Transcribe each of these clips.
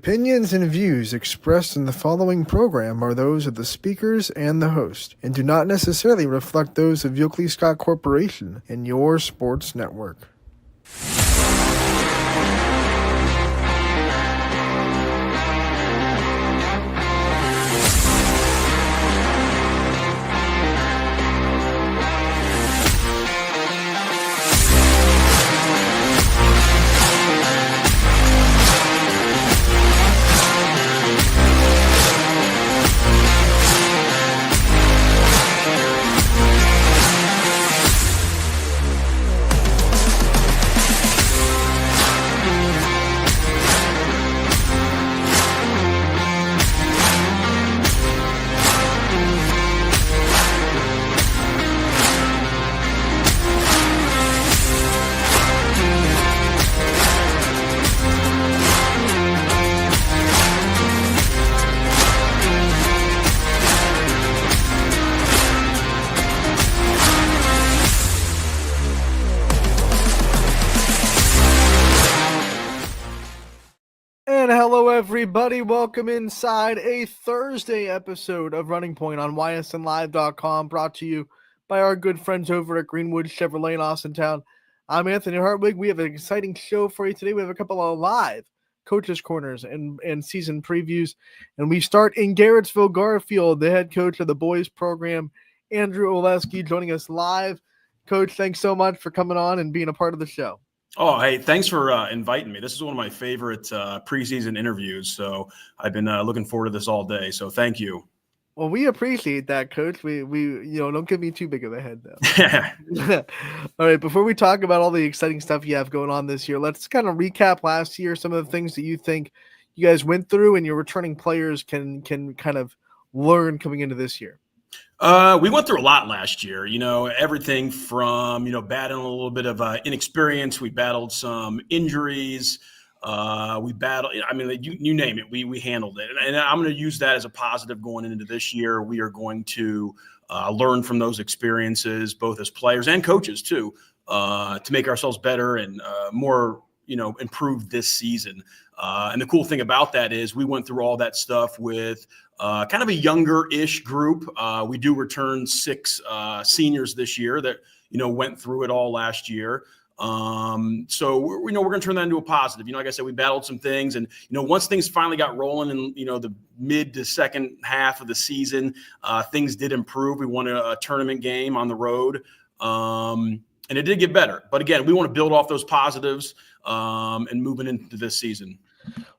opinions and views expressed in the following program are those of the speakers and the host, and do not necessarily reflect those of Yoakley Scott Corporation and your sports network. And hello, everybody. Welcome inside a Thursday episode of Running Point on ysnlive.com, brought to you by our good friends over at Greenwood Chevrolet in Austintown. I'm Anthony Hartwig. We have an exciting show for you today. We have a couple of live coaches' corners and season previews. And we start in Garrettsville. Garfield, the head coach of the boys program, Andrew Oleski, joining us live. Coach, thanks so much for coming on and being a part of the show. Oh, hey, thanks for inviting me. This is one of my favorite preseason interviews, so I've been looking forward to this all day, so thank you. Well, we appreciate that, Coach. We don't give me too big of a head, though. All right, before we talk about all the exciting stuff you have going on this year, let's kind of recap last year, some of the things that you think you guys went through and your returning players can kind of learn coming into this year. We went through a lot last year, everything from, battling a little bit of inexperience. We battled some injuries. We battled, you name it, we handled it. And I'm going to use that as a positive going into this year. We are going to learn from those experiences, both as players and coaches too, to make ourselves better and more, improved this season. And the cool thing about that is we went through all that stuff with kind of a younger-ish group. We do return 6 seniors this year that, went through it all last year. So we're going to turn that into a positive. Like I said, we battled some things, and once things finally got rolling in the mid to second half of the season, things did improve. We won a tournament game on the road, and it did get better. But again, we want to build off those positives and moving into this season.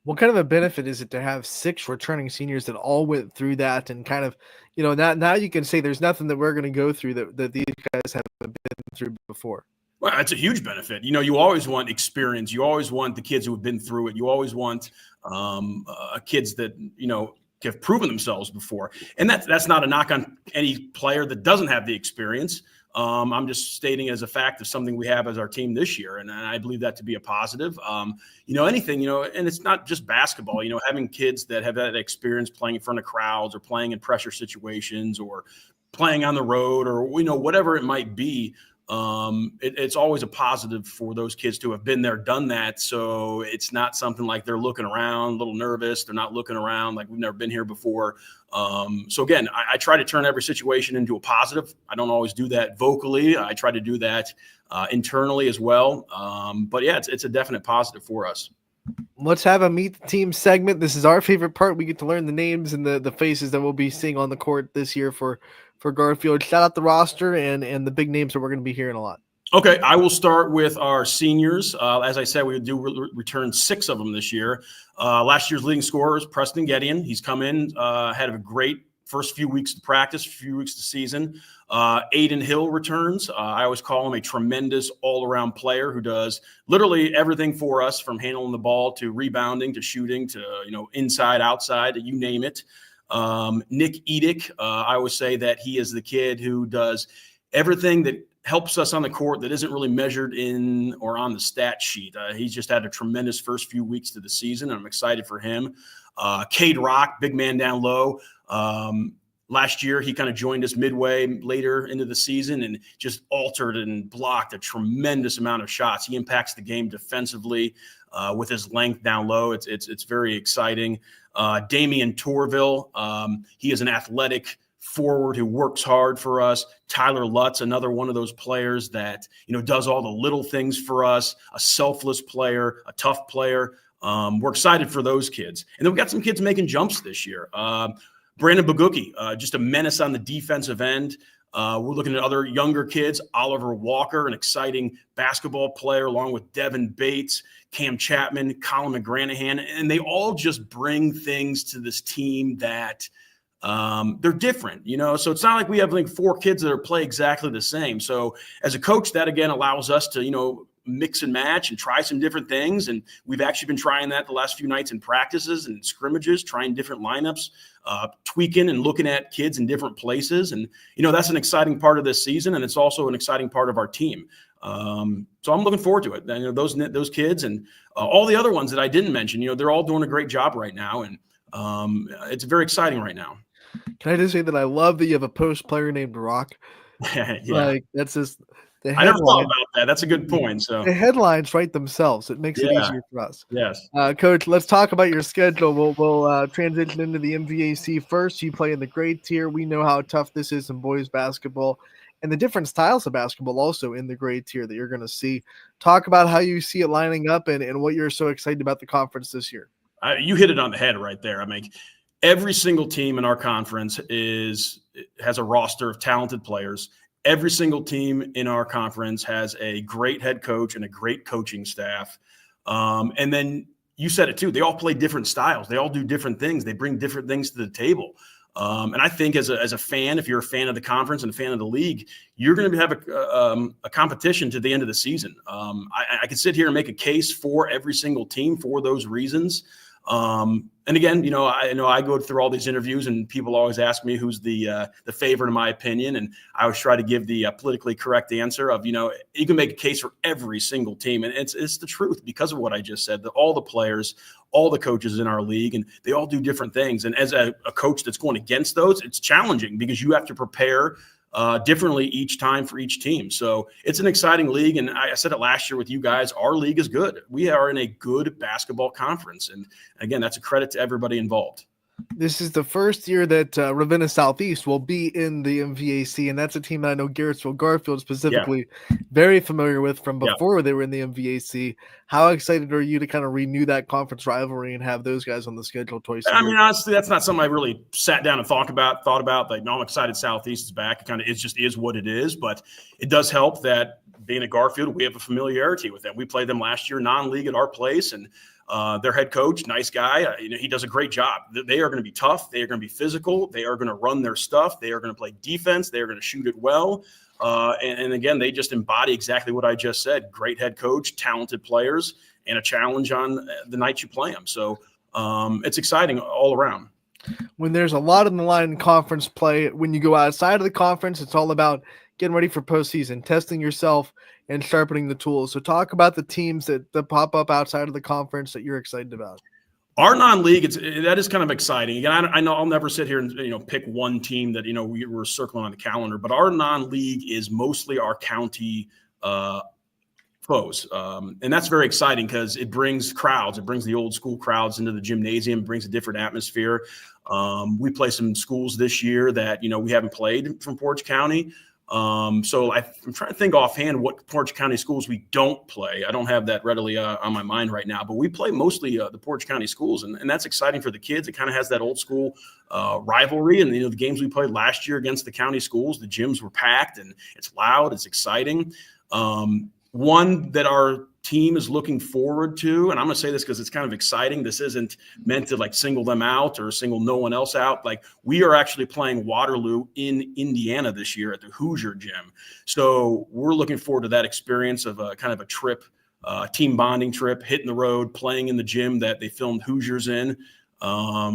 What kind of a benefit is it to have 6 returning seniors that all went through that, and kind of, now you can say there's nothing that we're going to go through that these guys haven't been through before? Well, it's a huge benefit. You always want experience. You always want the kids who have been through it. You always want kids that, have proven themselves before. And that's not a knock on any player that doesn't have the experience. I'm just stating as a fact of something we have as our team this year. And I believe that to be a positive. Anything, and it's not just basketball, having kids that have that experience playing in front of crowds or playing in pressure situations or playing on the road or, whatever it might be. It's always a positive for those kids to have been there, done that. So it's not something like they're looking around a little nervous. They're not looking around like we've never been here before. So again, I try to turn every situation into a positive. I don't always do that vocally. I try to do that internally as well. But yeah, it's a definite positive for us. Let's have a meet the team segment. This is our favorite part. We get to learn the names and the faces that we'll be seeing on the court this year for Garfield. Shout out the roster and the big names that we're going to be hearing a lot. Okay, I will start with our seniors. As I said, we do return 6 of them this year. Last year's leading scorer is Preston Gideon. He's come in, had a great first few weeks of practice, few weeks of season. Aiden Hill returns. I always call him a tremendous all-around player who does literally everything for us, from handling the ball to rebounding to shooting to inside, outside, you name it. Nick Edick, I always say that he is the kid who does everything that helps us on the court that isn't really measured in or on the stat sheet. He's just had a tremendous first few weeks to the season, and I'm excited for him. Cade Rock, big man down low. Last year, he kind of joined us midway later into the season and just altered and blocked a tremendous amount of shots. He impacts the game defensively. with his length down low. It's very exciting. Damian Torville, he is an athletic forward who works hard for us. Tyler Lutz, another one of those players that, does all the little things for us, a selfless player, a tough player. We're excited for those kids. And then we got some kids making jumps this year. Brandon Bogucki, just a menace on the defensive end. We're looking at other younger kids, Oliver Walker, an exciting basketball player, along with Devin Bates, Cam Chapman, Colin McGranahan, and they all just bring things to this team that they're different, so it's not like we have like 4 kids that play exactly the same. So as a coach, that again allows us to, mix and match and try some different things. And we've actually been trying that the last few nights in practices and scrimmages, trying different lineups, tweaking and looking at kids in different places. And, that's an exciting part of this season. And it's also an exciting part of our team. So I'm looking forward to it. And, those kids and all the other ones that I didn't mention, they're all doing a great job right now. And it's very exciting right now. Can I just say that I love that you have a post player named Rock? Yeah. Like, that's just the I never thought about that. That's a good point. So the headlines write themselves. It makes it easier for us. Yes. Coach, let's talk about your schedule. We'll transition into the MVAC first. You play in the grade tier. We know how tough this is in boys basketball and the different styles of basketball also in the grade tier that you're going to see. Talk about how you see it lining up and what you're so excited about the conference this year. You hit it on the head right there. I mean, every single team in our conference has a roster of talented players. Every single team in our conference has a great head coach and a great coaching staff. And then you said it too. They all play different styles. They all do different things. They bring different things to the table. And I think as a fan, if you're a fan of the conference and a fan of the league, you're going to have a competition to the end of the season. I can sit here and make a case for every single team for those reasons. And again, I go through all these interviews and people always ask me who's the favorite in my opinion. And I always try to give the politically correct answer of, you can make a case for every single team. And it's the truth because of what I just said, that all the players, all the coaches in our league, and they all do different things. And as a coach that's going against those, it's challenging because you have to prepare differently each time for each team. So it's an exciting league. And I said it last year with you guys, our league is good. We are in a good basketball conference. And again, that's a credit to everybody involved. This is the first year that Ravenna Southeast will be in the MVAC, and that's a team that I know Garrettsville Garfield specifically very familiar with from before they were in the MVAC. How excited are you to kind of renew that conference rivalry and have those guys on the schedule twice a year? I mean, honestly, that's not something I really sat down and thought about. Like, no, I'm excited Southeast is back. It just is what it is. But it does help that being at Garfield, we have a familiarity with them. We played them last year non-league at our place, and their head coach, nice guy, he does a great job. They are going to be tough. They are going to be physical. They are going to run their stuff. They are going to play defense. They are going to shoot it well. And again, they just embody exactly what I just said. Great head coach, talented players, and a challenge on the nights you play them. So it's exciting all around. When there's a lot on the line in conference play, when you go outside of the conference, it's all about getting ready for postseason, testing yourself, and sharpening the tools. So talk about the teams that pop up outside of the conference that you're excited about. Our non-league, that is kind of exciting. Again, I know I'll never sit here and pick one team that we were circling on the calendar, but our non-league is mostly our county foes, and that's very exciting because it brings crowds. It brings the old school crowds into the gymnasium. Brings a different atmosphere. We play some schools this year that we haven't played from Portage County. So I'm trying to think offhand what Portage County schools we don't play. I don't have that readily on my mind right now, but we play mostly the Portage County schools, and that's exciting for the kids. It kind of has that old school rivalry, and the games we played last year against the county schools, the gyms were packed, and it's loud, it's exciting. One that our team is looking forward to, and I'm going to say this because it's kind of exciting. This isn't meant to single them out or single no one else out. We are actually playing Waterloo in Indiana this year at the Hoosier Gym. So we're looking forward to that experience of a kind of a trip, team bonding trip, hitting the road, playing in the gym that they filmed Hoosiers in.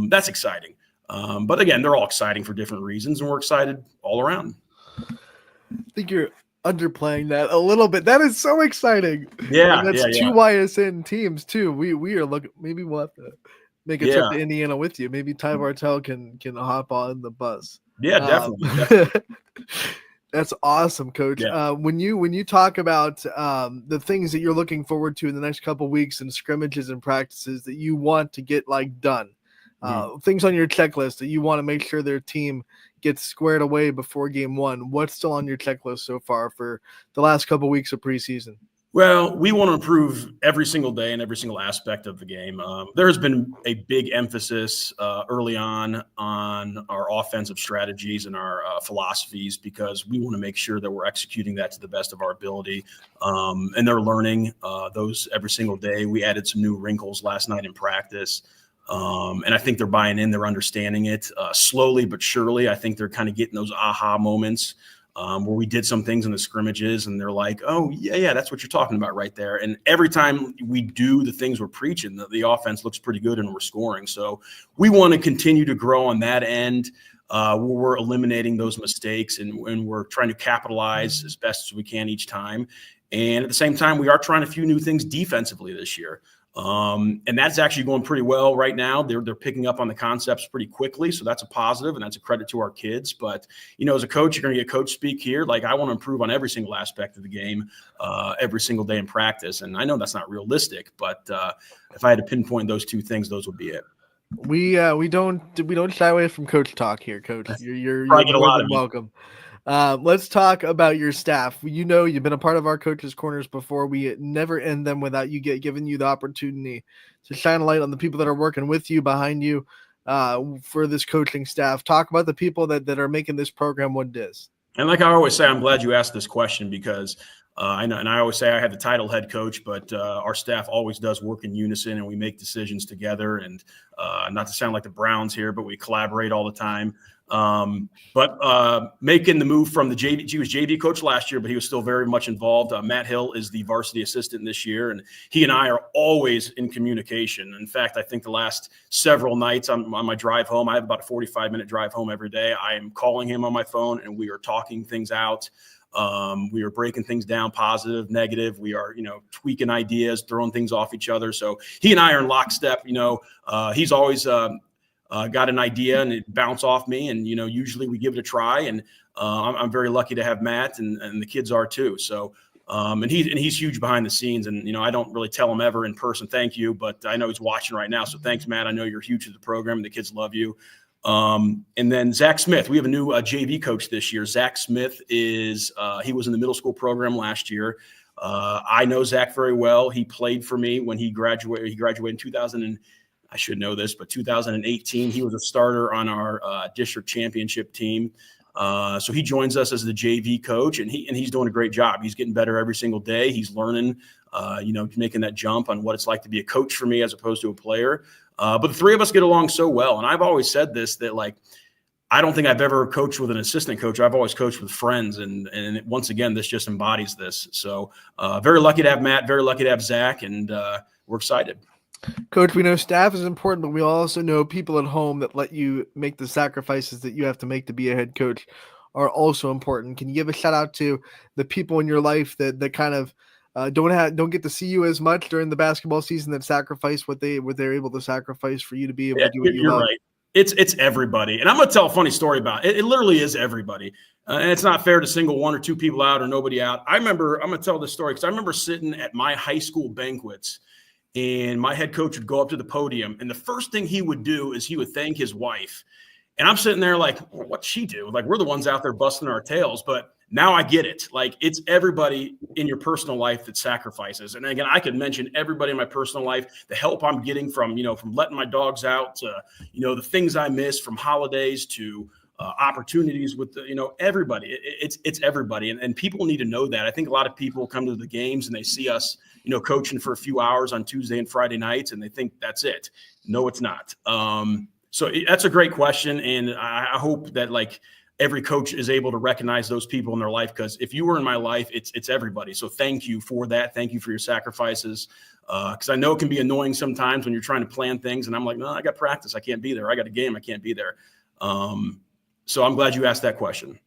That's exciting. But again, they're all exciting for different reasons, and we're excited all around. I think you're underplaying that a little bit. That is so exciting. Yeah, and that's two YSN teams too. We are looking. Maybe we'll have to make a trip to Indiana with you. Maybe Ty Bartel can hop on the bus. Yeah, definitely. That's awesome, Coach. Yeah. When you talk about the things that you're looking forward to in the next couple weeks and scrimmages and practices that you want to get like done, Mhm. things on your checklist that you want to make sure their team gets squared away before game one. What's still on your checklist so far for the last couple weeks of preseason? Well, we want to improve every single day in every single aspect of the game. There has been a big emphasis early on our offensive strategies and our philosophies because we want to make sure that we're executing that to the best of our ability. And they're learning those every single day. We added some new wrinkles last night in practice. And I think they're buying in, they're understanding it slowly but surely. I think they're kind of getting those aha moments. Where we did some things in the scrimmages and they're like, oh, yeah, that's what you're talking about right there. And every time we do the things we're preaching, the offense looks pretty good and we're scoring. So we want to continue to grow on that end where we're eliminating those mistakes and we're trying to capitalize as best as we can each time. And at the same time, we are trying a few new things defensively this year. And that's actually going pretty well right now. They're picking up on the concepts pretty quickly. So that's a positive and that's a credit to our kids. But, as a coach, you're going to get coach speak here. Like I want to improve on every single aspect of the game every single day in practice. And I know that's not realistic, but if I had to pinpoint those two things, those would be it. We don't shy away from coach talk here, Coach. You're Probably get a more lot than of it. welcome. Let's talk about your staff. You've been a part of our coaches' corners before. We never end them without giving you the opportunity to shine a light on the people that are working with you, behind you, for this coaching staff. Talk about the people that are making this program what it is. And like I always say, I'm glad you asked this question because I know, and I always say I have the title head coach, but our staff always does work in unison and we make decisions together. And not to sound like the Browns here, but we collaborate all the time. But making the move from the JV, he was JV coach last year, but he was still very much involved. Matt Hill is the varsity assistant this year, and he and I are always in communication. In fact, I think the last several nights on my drive home, I have about a 45-minute drive home every day. I am calling him on my phone, and we are talking things out. We are breaking things down, positive, negative. We are, tweaking ideas, throwing things off each other. So he and I are in lockstep. He's always got an idea and it bounce off me. And, usually we give it a try. And I'm very lucky to have Matt and the kids are too. So, and he's huge behind the scenes. And, I don't really tell him ever in person, thank you, but I know he's watching right now. So thanks, Matt. I know you're huge to the program and the kids love you. And then Zach Smith, we have a new JV coach this year. Zach Smith he was in the middle school program last year. I know Zach very well. He played for me when he graduated. He graduated in 2000 and I should know this, but 2018, he was a starter on our district championship team. So he joins us as the JV coach, and he's doing a great job. He's getting better every single day. He's learning, making that jump on what it's like to be a coach for me as opposed to a player. But the three of us get along so well. And I've always said this, that I don't think I've ever coached with an assistant coach. I've always coached with friends. And once again, this just embodies this. So very lucky to have Matt, very lucky to have Zach, and we're excited. Coach, we know staff is important, but we also know people at home that let you make the sacrifices that you have to make to be a head coach are also important. Can you give a shout out to the people in your life that kind of don't get to see you as much during the basketball season, that sacrifice what they're able to sacrifice for you to be able to do what you you're love? Right. It's everybody. And I'm going to tell a funny story about it. It literally is everybody. And it's not fair to single one or two people out or nobody out. I'm going to tell this story because I remember sitting at my high school banquets and my head coach would go up to the podium. And the first thing he would do is he would thank his wife. And I'm sitting there like, well, what'd she do? Like, we're the ones out there busting our tails. But now I get it. Like, it's everybody in your personal life that sacrifices. And again, I could mention everybody in my personal life, the help I'm getting from letting my dogs out to, the things I miss, from holidays to opportunities with everybody. It's everybody. And people need to know that. I think a lot of people come to the games and they see us, coaching for a few hours on Tuesday and Friday nights, and they think that's it. No, it's not. So that's a great question. And I hope that every coach is able to recognize those people in their life, because if you were in my life, it's everybody. So thank you for that. Thank you for your sacrifices. Because I know it can be annoying sometimes when you're trying to plan things and I'm like, no, I got practice. I can't be there. I got a game. I can't be there. So I'm glad you asked that question.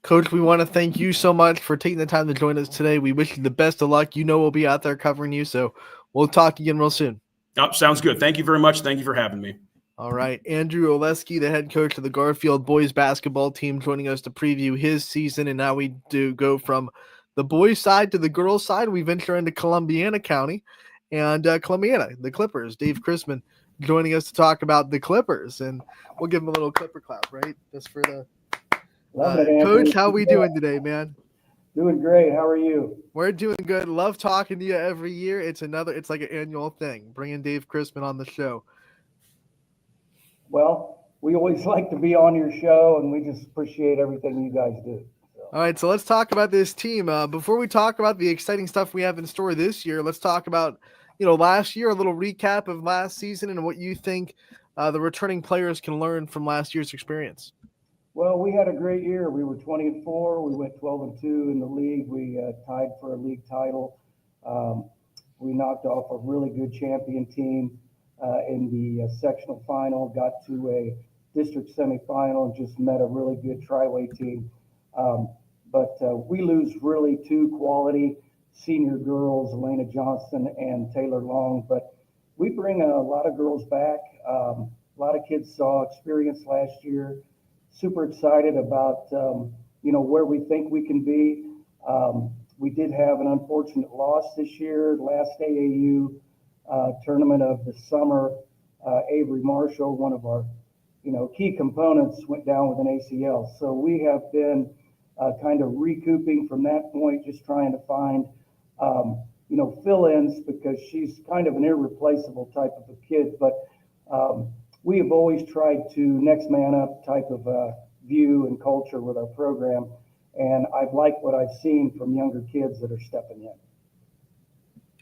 Coach, we want to thank you so much for taking the time to join us today. We wish you the best of luck. We'll be out there covering you. So we'll talk again real soon. Oh, sounds good. Thank you very much. Thank you for having me. All right, Andrew Oleski, the head coach of the Garfield boys basketball team, joining us to preview his season. And now we do go from the boys' side to the girls' side. We venture into Columbiana County and Columbiana, the Clippers. Dave Chrisman joining us to talk about the Clippers, and we'll give him a little Clipper clap, right? Just for the Loving it, Anthony. coach. How we doing today, man? Doing great. How are you? We're doing good. Love talking to you every year. It's like an annual thing, bringing Dave Chrisman on the show. Well, we always like to be on your show, and we just appreciate everything you guys do. All right, so let's talk about this team. Before we talk about the exciting stuff we have in store this year, let's talk about last year, a little recap of last season, and what you think the returning players can learn from last year's experience. Well, we had a great year. We were 20-4. We went 12-2 in the league. We tied for a league title. We knocked off a really good champion team in the sectional final. Got to a district semifinal and just met a really good tri-way team. But we lose really two quality senior girls, Elena Johnson and Taylor Long. But we bring a lot of girls back. A lot of kids saw experience last year. Super excited about where we think we can be. We did have an unfortunate loss this year. Last AAU tournament of the summer, Avery Marshall, one of our key components, went down with an ACL. So we have been kind of recouping from that point, just trying to find fill-ins, because she's kind of an irreplaceable type of a kid. But we have always tried to next man up type of view and culture with our program. And I've liked what I've seen from younger kids that are stepping in.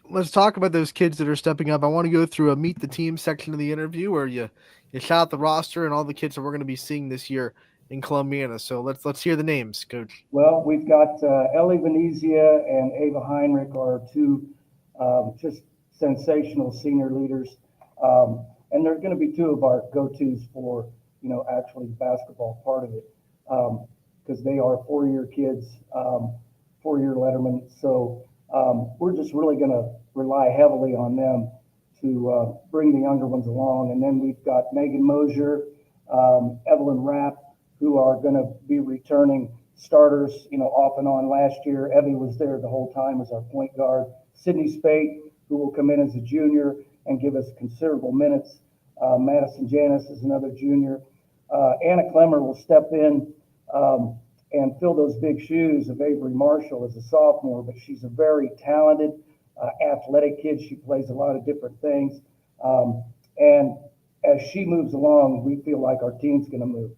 Let's talk about those kids that are stepping up. I want to go through a meet the team section of the interview where you shout out the roster and all the kids that we're going to be seeing this year in Columbiana. So let's hear the names, Coach. Well, we've got Ellie Venezia and Ava Heinrich are two just sensational senior leaders. And they're going to be two of our go-tos for, actually the basketball part of it, because they are four-year kids, four-year lettermen. So we're just really going to rely heavily on them to bring the younger ones along. And then we've got Megan Mosier, Evelyn Rapp, who are going to be returning starters, off and on last year. Evie was there the whole time as our point guard. Sydney Spate, who will come in as a junior and give us considerable minutes. Madison Janis is another junior. Anna Clemmer will step in and fill those big shoes of Avery Marshall as a sophomore, but she's a very talented, athletic kid. She plays a lot of different things. And as she moves along, we feel like our team's going to move.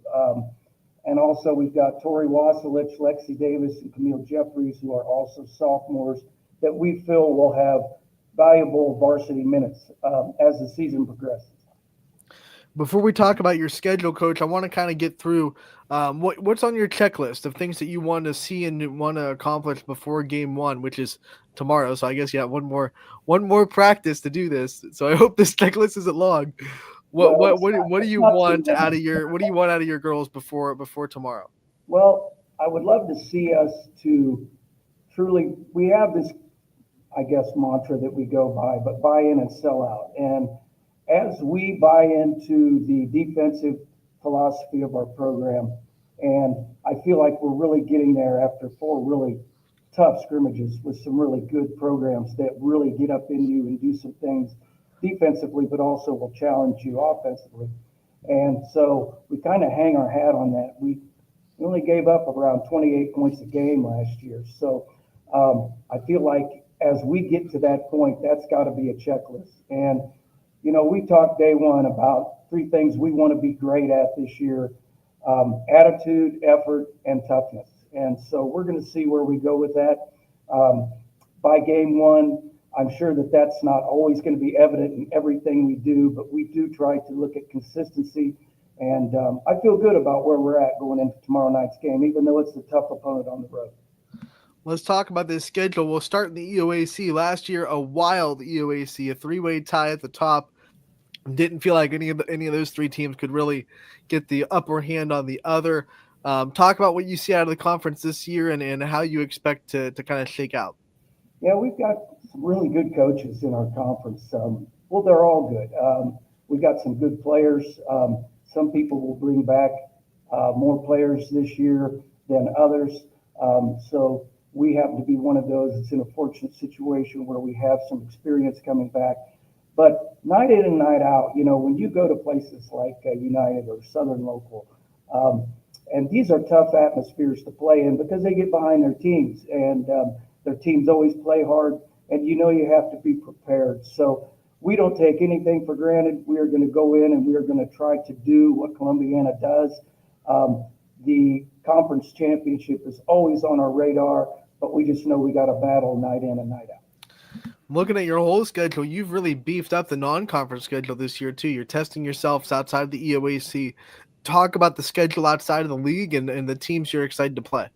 And also we've got Tori Waselich, Lexi Davis, and Camille Jeffries, who are also sophomores that we feel will have valuable varsity minutes as the season progresses. Before we talk about your schedule, Coach, I want to kind of get through what's on your checklist of things that you want to see and want to accomplish before game one, which is tomorrow. So I guess one more practice to do this. So I hope this checklist isn't long. What do you want out of your girls before tomorrow? Well, I would love to see us to truly. We have this, I guess, mantra that we go by, but buy in and sell out. And as we buy into the defensive philosophy of our program, and I feel like we're really getting there after four really tough scrimmages with some really good programs that really get up in you and do some things defensively, but also will challenge you offensively. And so we kind of hang our hat on that. We only gave up around 28 points a game last year. So I feel like as we get to that point, that's got to be a checklist. And we talked day one about three things we want to be great at this year: attitude, effort, and toughness. And so we're going to see where we go with that. By game one, I'm sure that that's not always going to be evident in everything we do, but we do try to look at consistency. And I feel good about where we're at going into tomorrow night's game, even though it's a tough opponent on the road. Let's talk about this schedule. We'll start in the EOAC. Last year, a wild EOAC, a three-way tie at the top. Didn't feel like any of those three teams could really get the upper hand on the other. Talk about what you see out of the conference this year and how you expect to kind of shake out. Yeah, we've got some really good coaches in our conference. Well, they're all good. We got some good players. Some people will bring back more players this year than others. So we happen to be one of those that's in a fortunate situation where we have some experience coming back. But night in and night out, when you go to places like United or Southern Local, and these are tough atmospheres to play in because they get behind their teams, and their teams always play hard, and you have to be prepared. So we don't take anything for granted. We are going to go in and we are going to try to do what Columbiana does. The conference championship is always on our radar, but we just know we got to battle night in and night out. Looking at your whole schedule, you've really beefed up the non-conference schedule this year too. You're testing yourselves outside the EOAC. Talk about the schedule outside of the league and the teams you're excited to play.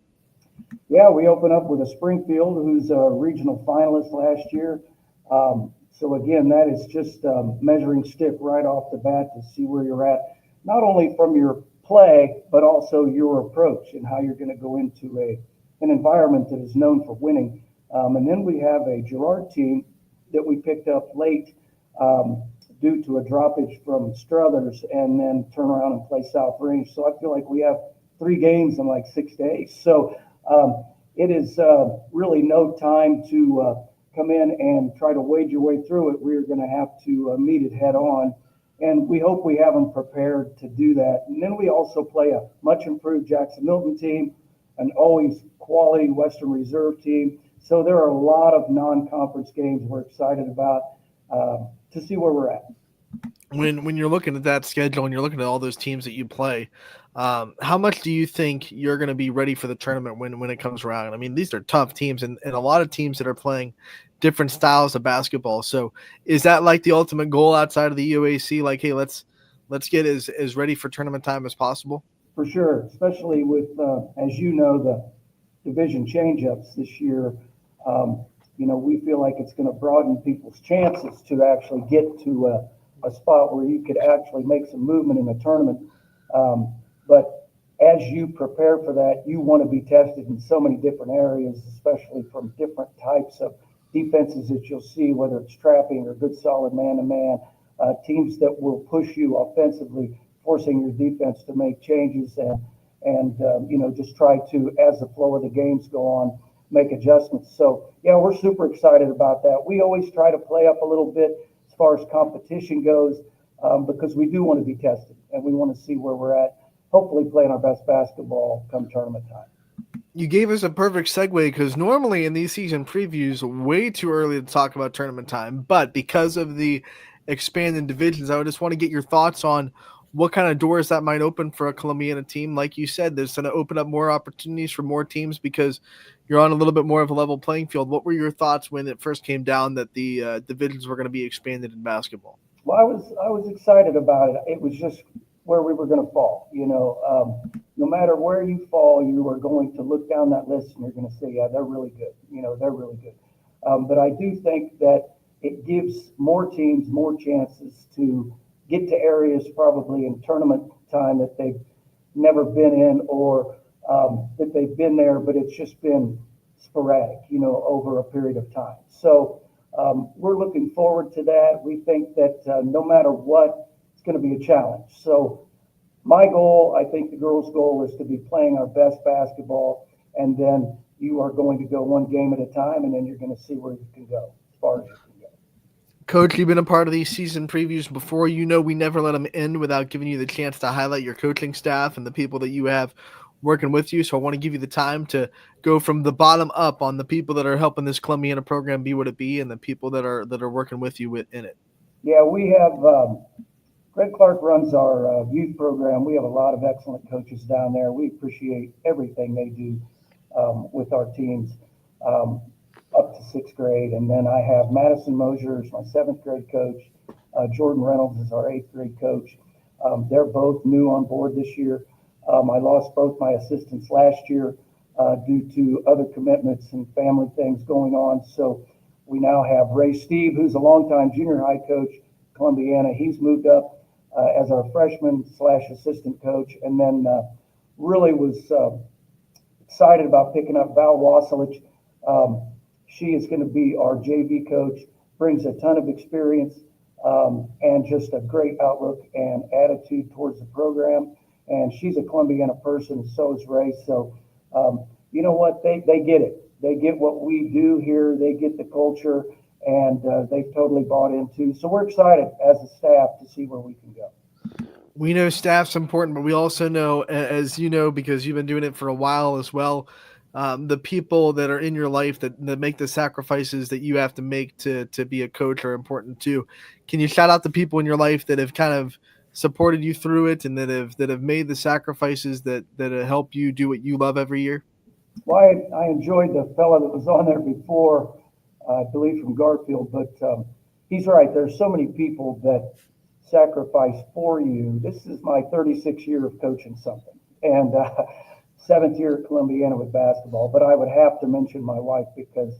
Yeah, we open up with a Springfield, who's a regional finalist last year. So again, that is just measuring stick right off the bat to see where you're at, not only from your play, but also your approach and how you're going to go into an environment that is known for winning. And then we have a Girard team that we picked up late due to a droppage from Struthers, and then turn around and play South Range. So I feel like we have 3 games in like 6 days. So it is really no time to come in and try to wade your way through it. We're going to have to meet it head on. And we hope we have them prepared to do that. And then we also play a much improved Jackson Milton team, an always quality Western Reserve team. So there are a lot of non-conference games we're excited about to see where we're at. When you're looking at that schedule and you're looking at all those teams that you play, how much do you think you're going to be ready for the tournament when it comes around? I mean, these are tough teams and a lot of teams that are playing different styles of basketball. So is that like the ultimate goal outside of the EOAC? Like, hey, let's get as ready for tournament time as possible? For sure, especially with, as you know, the division change-ups this year. We feel like it's going to broaden people's chances to actually get to a spot where you could actually make some movement in the tournament. But as you prepare for that, you want to be tested in so many different areas, especially from different types of defenses that you'll see, whether it's trapping or good solid man-to-man, teams that will push you offensively, forcing your defense to make changes and just try to, as the flow of the games go on, make adjustments. So, yeah, we're super excited about that. We always try to play up a little bit as far as competition goes because we do want to be tested and we want to see where we're at, hopefully playing our best basketball come tournament time. You gave us a perfect segue because normally in these season previews, way too early to talk about tournament time, but because of the expanded divisions, I would just want to get your thoughts on what kind of doors that might open for a Columbiana team. Like you said, there's going to open up more opportunities for more teams because you're on a little bit more of a level playing field. What were your thoughts when it first came down that the divisions were going to be expanded in basketball? Well, I was excited about it. It was just where we were going to fall. No matter where you fall, you are going to look down that list and you're going to say, yeah, they're really good. They're really good. But I do think that it gives more teams more chances to get to areas probably in tournament time that they've never been in or that they've been there, but it's just been sporadic, over a period of time. So we're looking forward to that. We think that no matter what, it's going to be a challenge. So my goal, I think the girls' goal is to be playing our best basketball, and then you are going to go one game at a time, and then you're going to see where you can go as far as you can go. Coach, you've been a part of these season previews before. We never let them end without giving you the chance to highlight your coaching staff and the people that you have working with you. So I want to give you the time to go from the bottom up on the people that are helping this Columbiana program be what it be and the people that are working with you in it. Yeah, we have Greg Clark runs our youth program. We have a lot of excellent coaches down there. We appreciate everything they do with our teams up to 6th grade. And then I have Madison Mosier is my 7th grade coach. Jordan Reynolds is our 8th grade coach. They're both new on board this year. I lost both my assistants last year due to other commitments and family things going on. So we now have Ray Steve, who's a longtime junior high coach, Columbiana. He's moved up as our freshman/assistant coach, and then really was excited about picking up Val Wasselich. She is going to be our JV coach, brings a ton of experience, and just a great outlook and attitude towards the program. And she's a Columbiana person, and so is Ray. So, you know what? They get it. They get what we do here. They get the culture, and they've totally bought into. So we're excited as a staff to see where we can go. We know staff's important, but we also know, as you know, because you've been doing it for a while as well, the people that are in your life that make the sacrifices that you have to make to be a coach are important too. Can you shout out the people in your life that have kind of supported you through it and that have made the sacrifices that help you do what you love every year? Well, I enjoyed the fella that was on there before, I believe from Garfield, but he's right. There's so many people that sacrifice for you. This is my 36th year of coaching something, and 7th year at Columbiana with basketball. But I would have to mention my wife because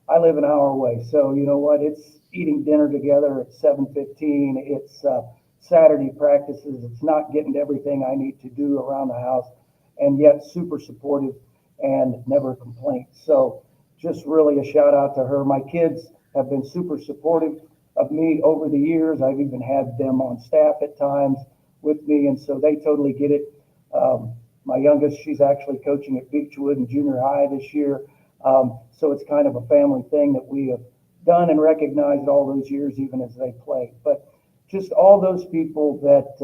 I live an hour away. So you know what? It's eating dinner together at 7:15. It's Saturday practices. It's not getting to everything I need to do around the house, and yet super supportive and never a complaint. So just really a shout out to her. My kids have been super supportive of me over the years. I've even had them on staff at times with me, and so they totally get it. My youngest, she's actually coaching at Beechwood in junior high this year. So it's kind of a family thing that we have done and recognized all those years, even as they play. But just all those people that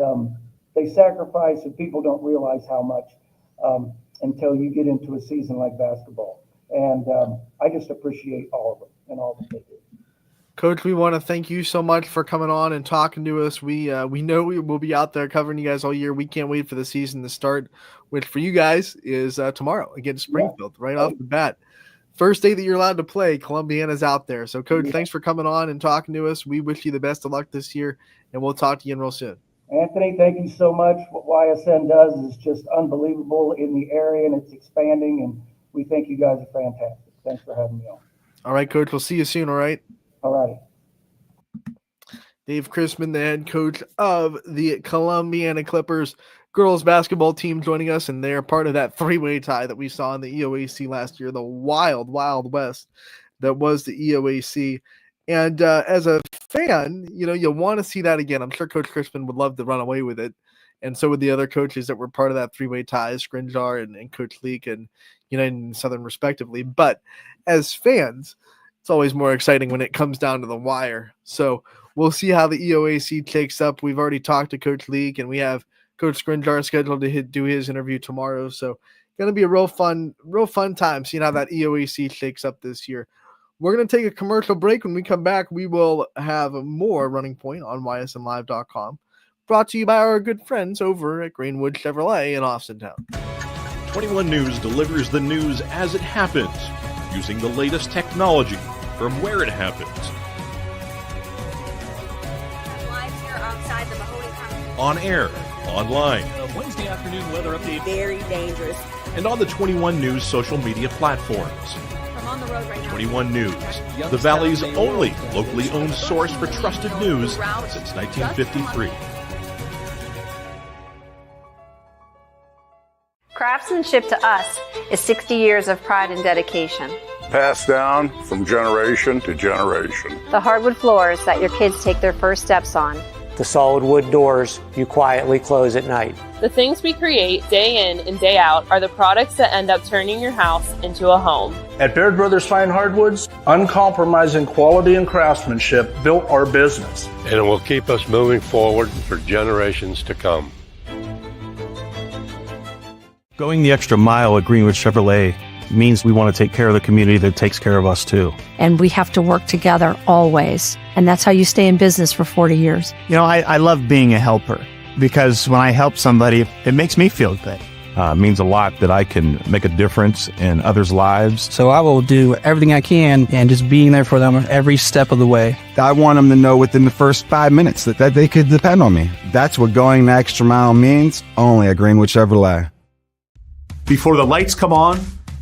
they sacrifice, and people don't realize how much until you get into a season like basketball. And I just appreciate all of them and all that they do. Coach, we want to thank you so much for coming on and talking to us. We know we will be out there covering you guys all year. We can't wait for the season to start, which for you guys is tomorrow against Springfield, right off the bat. First day that you're allowed to play, Columbiana's out there. So, Coach, thanks for coming on and talking to us. We wish you the best of luck this year, and we'll talk to you again real soon. Anthony, thank you so much. What YSN does is just unbelievable in the area, and it's expanding, and we think you guys are fantastic. Thanks for having me on. All right, Coach. We'll see you soon, all right? All righty. Dave Chrisman, the head coach of the Columbiana Clippers girls basketball team, joining us, and they're part of that three-way tie that we saw in the EOAC last year, the wild, wild west that was the EOAC. And as a fan, you know, you'll want to see that again. I'm sure Coach Chrisman would love to run away with it, and so would the other coaches that were part of that three-way tie, Skrinjar and Coach Leak and United and Southern respectively. But as fans, it's always more exciting when it comes down to the wire. So we'll see how the EOAC takes up. We've already talked to Coach Leak, and we have Coach Skrinjar scheduled to do his interview tomorrow. So going to be a real fun time seeing how that EOAC shakes up this year. We're going to take a commercial break. When we come back, we will have more Running Point on ysnlive.com, brought to you by our good friends over at Greenwood Chevrolet in Austintown. 21 News delivers the news as it happens, using the latest technology from where it happens. Live here outside the Mahoney County. On air, online, Wednesday afternoon weather update. Very dangerous. and on the 21 News social media platforms. I'm on the road right now. 21 News, the Valley's only locally owned source for trusted news since 1953. Craftsmanship to us is 60 years of pride and dedication. Passed down from generation to generation. The hardwood floors that your kids take their first steps on. The solid wood doors you quietly close at night. The things we create day in and day out are the products that end up turning your house into a home. At Baird Brothers Fine Hardwoods, uncompromising quality and craftsmanship built our business. And it will keep us moving forward for generations to come. Going the extra mile at Greenwood Chevrolet means we want to take care of the community that takes care of us too. And we have to work together always. And that's how you stay in business for 40 years. You know, I love being a helper because when I help somebody, it makes me feel good. It means a lot that I can make a difference in others' lives. So I will do everything I can and just being there for them every step of the way. I want them to know within the first 5 minutes that they could depend on me. That's what going the extra mile means, only at Greenwood Chevrolet. Before the lights come on,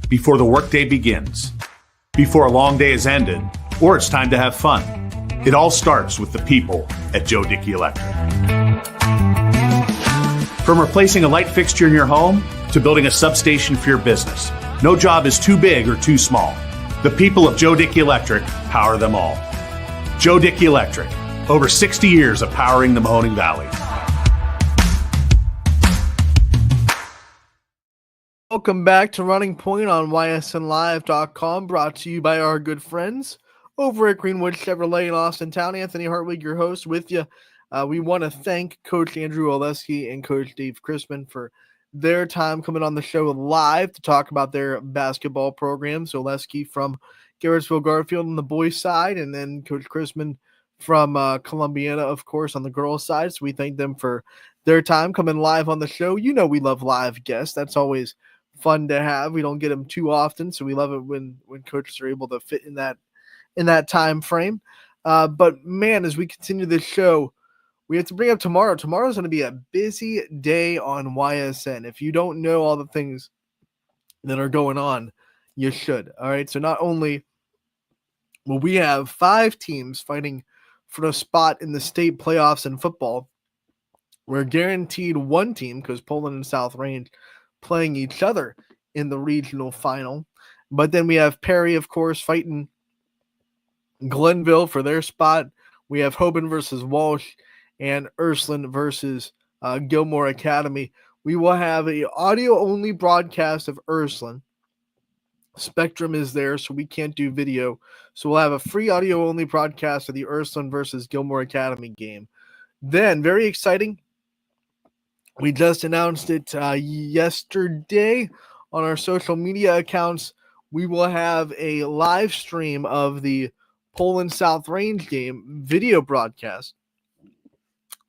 before the workday begins, before a long day is ended, or it's time to have fun, it all starts with the people at Joe Dickey Electric. From replacing a light fixture in your home to building a substation for your business, no job is too big or too small. The people of Joe Dickey Electric power them all. Joe Dickey Electric, Over 60 years of powering the Mahoning Valley. Welcome back to Running Point on ysnlive.com, brought to you by our good friends over at Greenwood Chevrolet in Austintown. Anthony Hartwig, your host, with you. We want to thank Coach Andrew Oleski and Coach Dave Chrisman for their time coming on the show live to talk about their basketball programs. Oleski from Garrettsville Garfield on the boys' side, and then Coach Chrisman from Columbiana, of course, on the girls' side. So we thank them for their time coming live on the show. You know we love live guests. That's always fun to have. We don't get them too often, so we love it when coaches are able to fit in that time frame. But man, as we continue this show, we have to bring up tomorrow. Tomorrow's going to be a busy day on YSN. If you don't know all the things that are going on, you should. All right. So not only will we have 5 teams fighting for a spot in the state playoffs in football, we're guaranteed one team, because Poland and South Range playing each other in the regional final. But then we have Perry, of course, fighting Glenville for their spot. We have Hoban versus Walsh and Ursuline versus Gilmore Academy. We will have a audio-only broadcast of Ursuline. Spectrum is there, so we can't do video. So we'll have a free audio-only broadcast of the Ursuline versus Gilmore Academy game. Then, very exciting, we just announced it yesterday on our social media accounts. We will have a live stream of the Poland South Range game video broadcast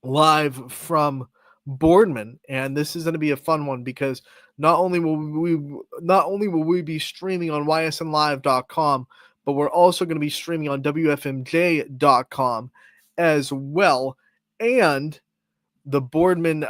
live from Boardman, and this is going to be a fun one because not only will we be streaming on ysnlive.com, but we're also going to be streaming on wfmj.com as well, and the Boardman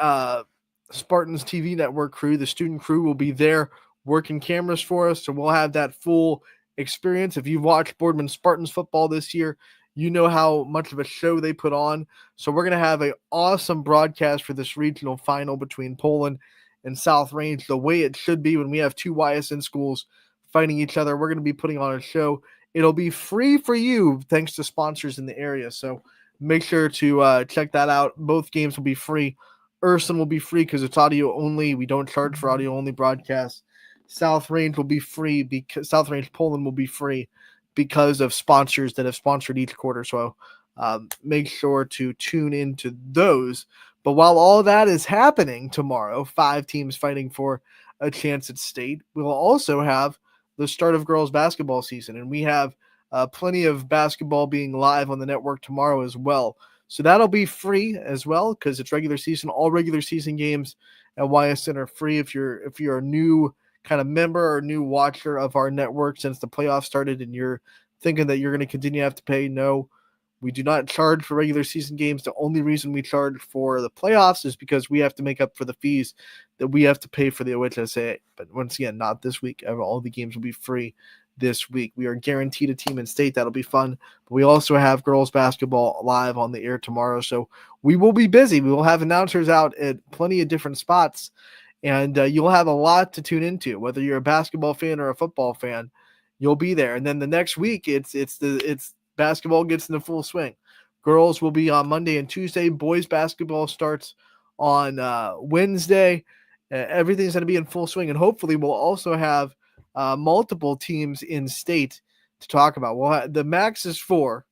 Spartans TV network crew, the student crew, will be there working cameras for us, so we'll have that full experience. If you've watched Boardman Spartans football this year, you know how much of a show they put on. So we're going to have an awesome broadcast for this regional final between Poland and South Range, the way it should be when we have 2 YSN schools fighting each other. We're going to be putting on a show. It'll be free for you thanks to sponsors in the area, so make sure to check that out. Both games will be free. Ursuline will be free because it's audio only. We don't charge for audio only broadcasts. South Range will be free because South Range Poland will be free because of sponsors that have sponsored each quarter. So make sure to tune into those. But while all that is happening tomorrow, 5 teams fighting for a chance at state, we'll also have the start of girls basketball season. And we have plenty of basketball being live on the network tomorrow as well. So that'll be free as well because it's regular season. All regular season games at YSN are free. If you're a new kind of member or new watcher of our network since the playoffs started and you're thinking that you're going to continue to have to pay, no, we do not charge for regular season games. The only reason we charge for the playoffs is because we have to make up for the fees that we have to pay for the OHSAA. But once again, not this week. All the games will be free this week. We are guaranteed a team in state. That'll be fun. But we also have girls basketball live on the air tomorrow. So we will be busy. We will have announcers out at plenty of different spots. And you'll have a lot to tune into, whether you're a basketball fan or a football fan. You'll be there. And then the next week, it's basketball gets into full swing. Girls will be on Monday and Tuesday. Boys basketball starts on Wednesday. Everything's going to be in full swing. And hopefully we'll also have multiple teams in state to talk about. Well, the max is 4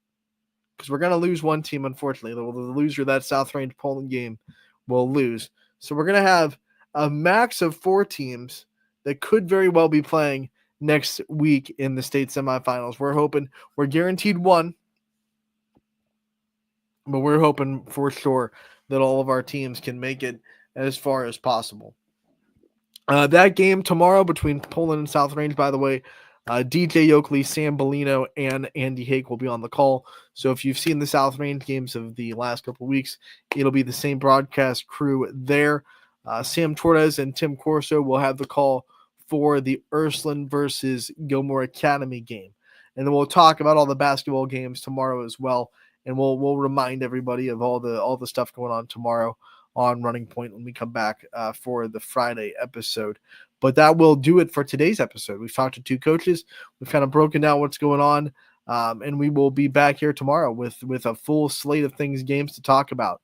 because we're going to lose one team, unfortunately. The loser of that South Range Poland game will lose. So we're going to have a max of 4 teams that could very well be playing next week in the state semifinals. We're guaranteed one, but we're hoping for sure that all of our teams can make it as far as possible. That game tomorrow between Poland and South Range, by the way, DJ Oakley, Sam Bellino, and Andy Hake will be on the call. So if you've seen the South Range games of the last couple of weeks, it'll be the same broadcast crew there. Sam Torres and Tim Corso will have the call for the Ursuline versus Gilmore Academy game. And then we'll talk about all the basketball games tomorrow as well. And we'll remind everybody of all the stuff going on tomorrow on Running Point when we come back for the Friday episode. But that will do it for today's episode. We've talked to 2 coaches. We've kind of broken down what's going on And we will be back here tomorrow with a full slate of games to talk about.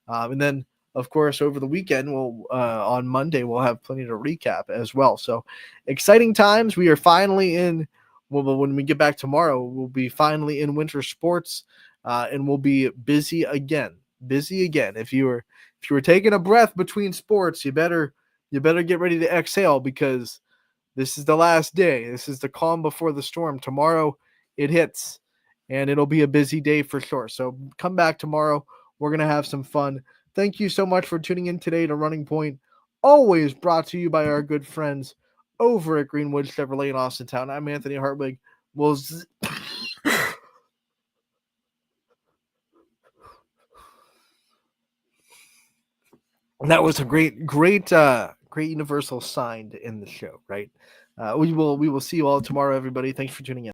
And then, of course, over the weekend, on Monday, we'll have plenty to recap as well. So exciting times. We are finally in, when we get back tomorrow, we'll be finally in winter sports, and we'll be busy again. If you were taking a breath between sports, you better get ready to exhale, because this is the last day. This is the calm before the storm. Tomorrow it hits, and it'll be a busy day for sure. So come back tomorrow. We're going to have some fun. Thank you so much for tuning in today to Running Point, always brought to you by our good friends over at Greenwood Chevrolet in Austintown. I'm Anthony Hartwig. That was a great universal sign to end the show, right? We will see you all tomorrow, everybody. Thanks for tuning in.